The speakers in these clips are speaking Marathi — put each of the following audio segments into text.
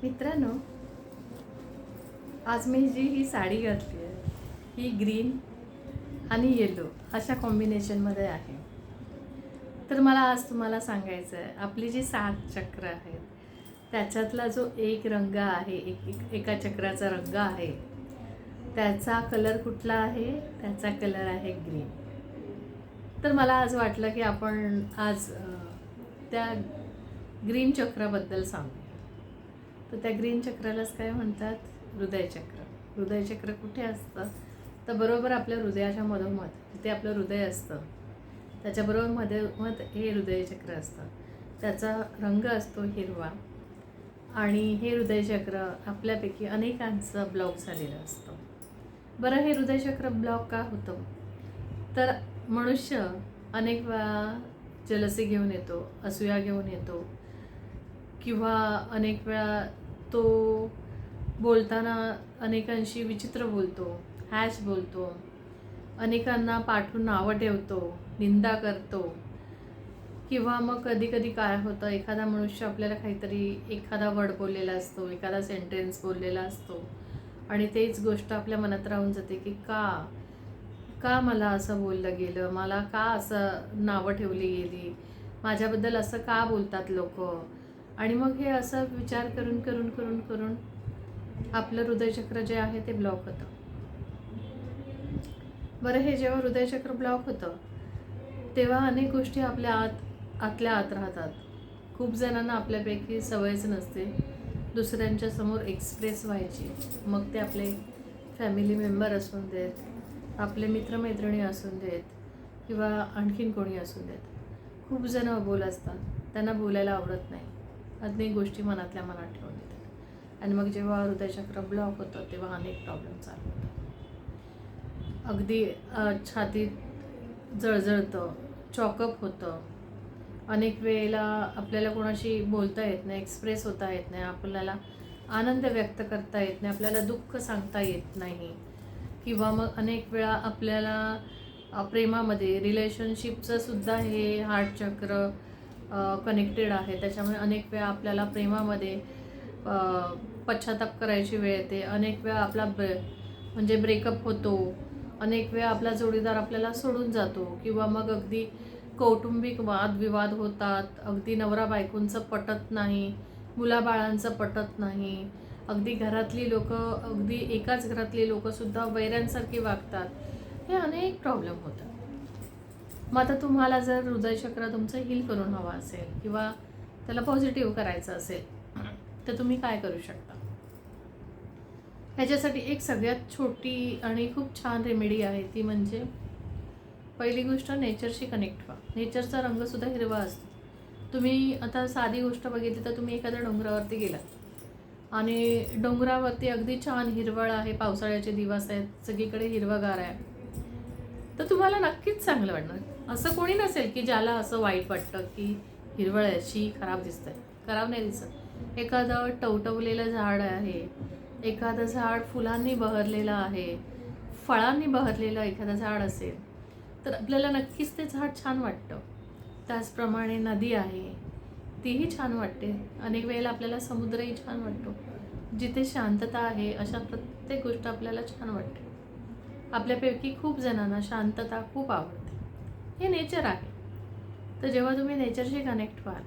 मित्रांनो, आज मी जी ही साडी घातली आहे ही ग्रीन आणि येलो अशा कॉम्बिनेशनमध्ये आहे. तर मला आज तुम्हाला सांगायचं आहे, आपली जी 7 चक्र आहेत त्याच्यातला जो एक रंग आहे, एका चक्राचा रंग आहे, त्याचा कलर कुठला आहे? त्याचा कलर आहे ग्रीन. तर मला आज वाटलं की आपण आज त्या ग्रीन चक्राबद्दल सांगूया. तर त्या ग्रीन चक्रालाच काय म्हणतात? हृदयचक्र. हृदयचक्र कुठे असतं? तर बरोबर आपल्या हृदयाच्या मधोमध जिथे आपलं हृदय असतं त्याच्याबरोबर मधोमध हे हृदयचक्र असतं. त्याचा रंग असतो हिरवा आणि हे हृदयचक्र आपल्यापैकी अनेकांचं ब्लॉक झालेलं असतं. बरं, हे हृदयचक्र ब्लॉक का होतं? तर मनुष्य अनेक वेळा जलसी घेऊन येतो, असूया घेऊन येतो किंवा अनेक वेळा तो बोलताना अनेकांशी विचित्र बोलतो, हॅश बोलतो, अनेकांना पाठवून नावं ठेवतो, निंदा करतो किंवा मग कधी कधी काय होतं, एखादा मनुष्य आपल्याला काहीतरी एखादा वर्ड बोललेला असतो, एखादा सेंटेन्स बोललेला असतो आणि तेच गोष्ट आपल्या मनात राहून जाते की का मला असं बोललं गेलं, मला का असं नावं ठेवली गेली, माझ्याबद्दल असं का बोलतात लोक. आणि मग हे असं विचार करून करून करून करून आपलं हृदयचक्र जे आहे ते ब्लॉक होतं. बरं, हे जेव्हा हृदयचक्र ब्लॉक होतं तेव्हा अनेक गोष्टी आपल्या आतल्या आत राहतात. खूप जणांना आपल्यापैकी सवयच नसते दुसऱ्यांच्या समोर एक्सप्रेस व्हायची. मग ते आपले फॅमिली मेंबर असून देत, आपले मित्रमैत्रिणी असून देत किंवा आणखीन कोणी असून देत. खूप जण अबोल असतात, त्यांना बोलायला आवडत नाही, अनेक गोष्टी मनातल्या मनात ठेवून देतात. आणि मग जेव्हा हृदयचक्र ब्लॉक होतं तेव्हा अनेक प्रॉब्लेम चालू होतात. अगदी छातीत जळजळतं, चॉकअप होतं, अनेक वेळेला आपल्याला कोणाशी बोलता येत नाही, एक्सप्रेस होता येत नाही, आपल्याला आनंद व्यक्त करता येत नाही, आपल्याला दुःख सांगता येत नाही किंवा मग अनेक वेळा आपल्याला प्रेमामध्ये रिलेशनशिपचं सुद्धा हे हार्ट चक्र कनेक्टेड आहे. त्याच्यामुळे अनेक वेळा आपल्याला प्रेमामध्ये पश्चाताप करायची वेळ येते, अनेक वेळा आपला म्हणजे ब्रेकअप होतो, अनेक वेळा आपला जोडीदार आपल्याला सोडून जातो किंवा मग अगदी कौटुंबिक वादविवाद होतात, अगदी नवरा बायकोंचं पटत नाही, मुलाबाळांचं पटत नाही, अगदी घरातली लोकं, अगदी एकाच घरातली लोकंसुद्धा वैऱ्यांसारखी वागतात. हे अनेक प्रॉब्लेम होतात. मग आता तुम्हाला जर हृदयचक्र तुमचं हील करून हवं असेल किंवा त्याला पॉझिटिव्ह करायचं असेल तर तुम्ही काय करू शकता? ह्याच्यासाठी एक सगळ्यात छोटी आणि खूप छान रेमेडी आहे, ती म्हणजे पहिली गोष्ट, नेचरशी कनेक्ट व्हा. नेचरचा रंगसुद्धा हिरवा असतो. तुम्ही आता साधी गोष्ट बघितली तर तुम्ही एखाद्या डोंगरावरती गेला आणि डोंगरावरती अगदी छान हिरवळ आहे, पावसाळ्याचे दिवस आहेत, सगळीकडे हिरवंगार आहे, तर तुम्हाला नक्कीच चांगलं वाटणार. असं कोणी नसेल की ज्याला असं वाईट वाटतं की हिरवळ अशी खराब दिसतंय. खराब नाही दिसत. एखादं टवटवलेलं झाड आहे, एखादं झाड फुलांनी बहरलेलं आहे, फळांनी बहरलेलं एखादं झाड असेल तर आपल्याला नक्कीच ते झाड छान वाटतं. त्याचप्रमाणे नदी आहे, तीही छान वाटते. अनेक वेळेला आपल्याला समुद्रही छान वाटतो. जिथे शांतता आहे अशा प्रत्येक गोष्ट आपल्याला छान वाटते. आपल्यापैकी खूप जणांना शांतता खूप आवडते. हे नेचर आहे. तर जेव्हा तुम्ही नेचरशी कनेक्ट व्हाल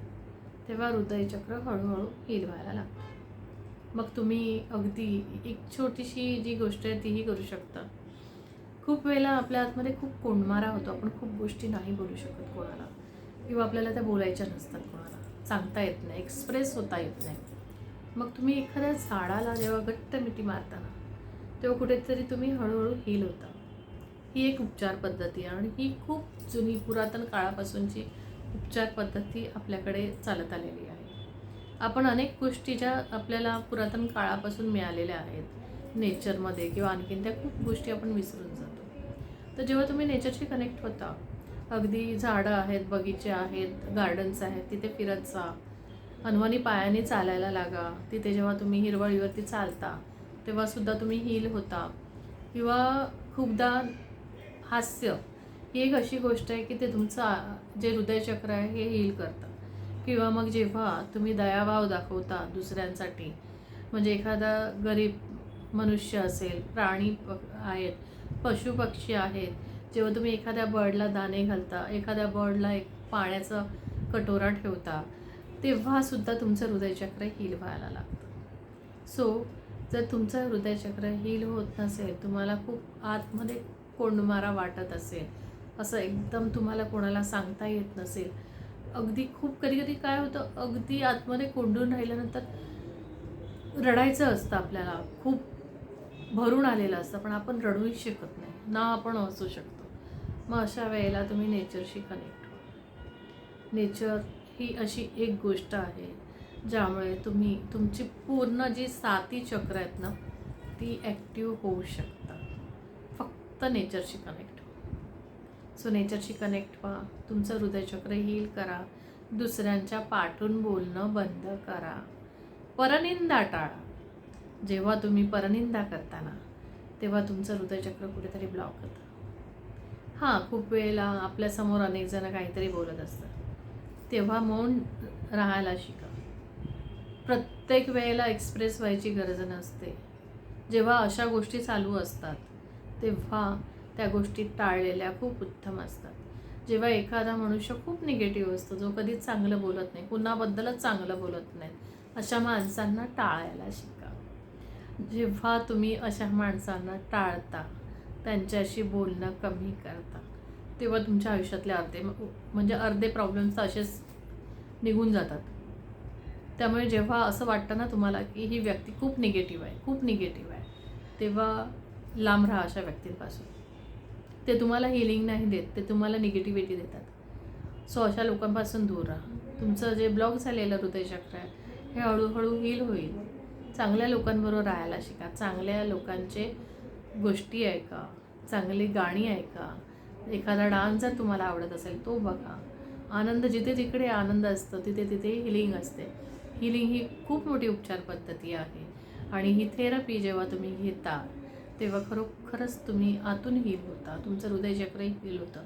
तेव्हा हृदयचक्र हळूहळू हील व्हायला लागतं. मग तुम्ही अगदी एक छोटीशी जी गोष्ट आहे तीही करू शकता. खूप वेळेला आपल्या आतमध्ये खूप कोंडमारा होतो, आपण खूप गोष्टी नाही बोलू शकत कोणाला किंवा आपल्याला त्या बोलायच्या नसतात, कोणाला सांगता येत नाही, एक्सप्रेस होता येत नाही. मग तुम्ही एखाद्या झाडाला जेव्हा घट्ट मिठी मारताना तेव्हा कुठेतरी तुम्ही हळूहळू हील होता. ही एक उपचार पद्धती आहे आणि ही खूप जुनी पुरातन काळापासूनची उपचार पद्धती आपल्याकडे चालत आलेली आहे. आपण अनेक गोष्टी ज्या आपल्याला पुरातन काळापासून मिळालेल्या आहेत नेचरमध्ये किंवा आणखीन, त्या खूप गोष्टी आपण विसरून जातो. तर जेव्हा तुम्ही नेचरशी कनेक्ट होता, अगदी झाडं आहेत, बगीचे आहेत, गार्डन्स आहेत, तिथे फिरत जा, अनवाणी पायाने चालायला लागा. तिथे जेव्हा तुम्ही हिरवळीवरती चालता तेव्हासुद्धा तुम्ही हील होता. किंवा खूपदा हास्य ही एक अशी गोष्ट आहे की ते तुमचं जे हृदयचक्र आहे हे हील करतं. किंवा मग जेव्हा तुम्ही दयाभाव दाखवता दुसऱ्यांसाठी म्हणजे एखादा गरीब मनुष्य असेल, प्राणी आहेत, पशु पक्षी आहेत, जेव्हा तुम्ही एखाद्या बर्डला दाणे घालता, एखाद्या बर्डला एक पाण्याचा कटोरा ठेवता, तेव्हासुद्धा तुमचं हृदयचक्र हील व्हायला लागतं. सो जर तुमचं हृदयचक्र हील होत नसेल, तुम्हाला खूप आतमध्ये कोंडमारा वाटत असेल, असं एकदम तुम्हाला कोणाला सांगता येत नसेल, अगदी खूप कधी काय होतं, अगदी आतमध्ये कोंडून राहिल्यानंतर रडायचं असतं आपल्याला, खूप भरून आलेलं असतं, पण आपण रडूही शकत नाही ना, आपण हसू शकतो. मग अशा वेळेला तुम्ही नेचरशी कनेक्ट व्हा. नेचर ही अशी एक गोष्ट आहे ज्यामुळे तुम्ही तुमची पूर्ण जी 7 चक्र आहेत ना, ती ॲक्टिव्ह होऊ शकता. फक्त नेचरशी कनेक्ट व्हा. सो नेचरशी कनेक्ट व्हा, तुमचं हृदयचक्र हील करा, दुसऱ्यांच्या पाठून बोलणं बंद करा, परनिंदा टाळा. जेव्हा तुम्ही परनिंदा करता ना, तेव्हा तुमचं हृदयचक्र कुठेतरी ब्लॉक होतं. हां, खूप वेळेला आपल्यासमोर अनेक जण काहीतरी बोलत असतात, तेव्हा मौन राहायला शिका. प्रत्येक वेळेला एक्सप्रेस व्हायची गरज नसते. जेव्हा अशा गोष्टी चालू असतात, तेव्हा त्या गोष्टी टाळलेल्या खूप उत्तम असतात. जेव्हा एखादा मनुष्य खूप निगेटिव्ह असतो, जो कधीच चांगलं बोलत नाही, कुणाबद्दलच चांगलं बोलत नाही, अशा माणसांना टाळायला शिका. जेव्हा तुम्ही अशा माणसांना टाळता, त्यांच्याशी बोलणं कमी करता, तेव्हा तुमच्या आयुष्यातले अर्धे प्रॉब्लेम्स असेच निघून जातात. त्यामुळे जेव्हा असं वाटतं ना तुम्हाला की ही व्यक्ती खूप निगेटिव्ह आहे, तेव्हा लांब राहा अशा व्यक्तींपासून. ते तुम्हाला हिलिंग नाही देत, ते तुम्हाला निगेटिव्हिटी देतात. सो अशा लोकांपासून दूर राहा. तुमचं जे ब्लॉक झालेलं हृदयचक्र आहे, हे हळूहळू हील होईल. चांगल्या लोकांबरोबर राहायला शिका, चांगल्या लोकांचे गोष्टी ऐका, चांगली गाणी ऐका, एखादा डान्स जर तुम्हाला आवडत असेल तो बघा. आनंद जिथे तिकडे आनंद असतो, तिथे तिथे हिलिंग असते. हिलिंग ही खूप मोठी उपचार पद्धती आहे आणि ही थेरपी जेव्हा तुम्ही घेता, तेव्हा खरोखरच तुम्ही आतून हील होता, तुमचं हृदयचक्रही हील होतं.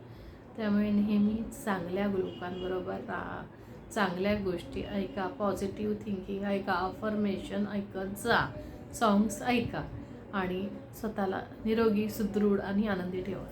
त्यामुळे नेहमी चांगल्या लोकांबरोबर राहा, चांगल्या गोष्टी ऐका, पॉझिटिव्ह थिंकिंग ऐका, अफर्मेशन ऐकत जा, सॉंग्स ऐका आणि स्वतःला निरोगी, सुदृढ आणि आनंदी ठेवा.